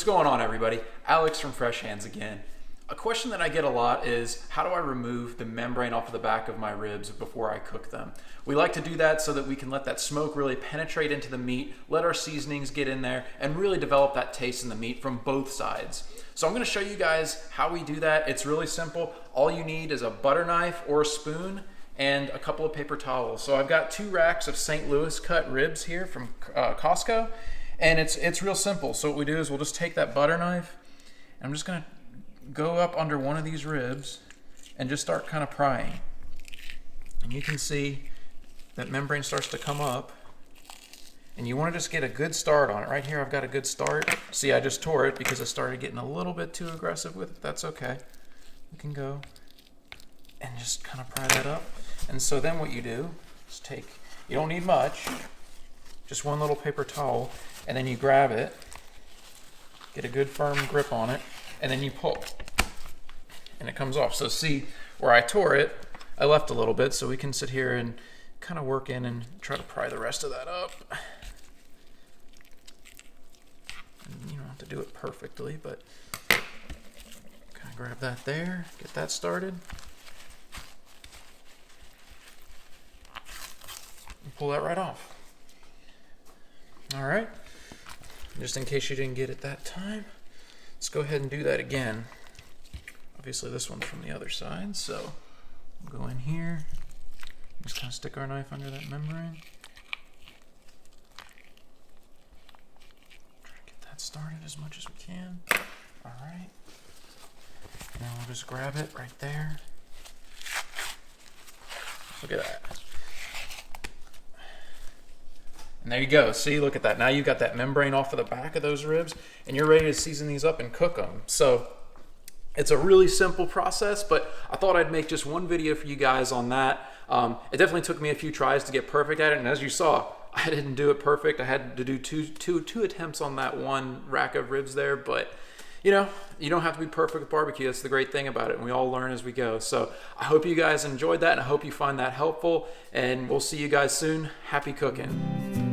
What's going on, everybody? Alex from Fresh Hands again. A question that I get a lot is, how do I remove the membrane off of the back of my ribs before I cook them? We like to do that so that we can let that smoke really penetrate into the meat, let our seasonings get in there, and really develop that taste in the meat from both sides. So I'm going to show you guys how we do that. It's really simple. All you need is a butter knife or a spoon and a couple of paper towels. So I've got 2 racks of St. Louis cut ribs here from Costco. And it's real simple. So what we do is we'll just take that butter knife, and I'm just gonna go up under one of these ribs and just start kind of prying. And you can see that membrane starts to come up, and you wanna just get a good start on it. Right here I've got a good start. See, I just tore it because I started getting a little bit too aggressive with it. That's okay. You can go and just kind of pry that up. And so then what you do is you don't need much, just one little paper towel, and then you grab it, get a good firm grip on it, and then you pull, and it comes off. So see, where I tore it, I left a little bit, so we can sit here and kind of work in and try to pry the rest of that up. And you don't have to do it perfectly, but kind of grab that there, get that started, and pull that right off. All right. Just in case you didn't get it that time, let's go ahead and do that again. Obviously this one's from the other side, so we'll go in here, just kind of stick our knife under that membrane. Try to get that started as much as we can. All right. And then we'll just grab it right there. Look at that. And there you go. See, look at that. Now you've got that membrane off of the back of those ribs, and you're ready to season these up and cook them. So it's a really simple process, but I thought I'd make just one video for you guys on that. It definitely took me a few tries to get perfect at it, and as you saw, I didn't do it perfect. I had to do two attempts on that one rack of ribs there, but you know, you don't have to be perfect with barbecue. That's the great thing about it, and we all learn as we go. So I hope you guys enjoyed that, and I hope you find that helpful, and we'll see you guys soon. Happy cooking.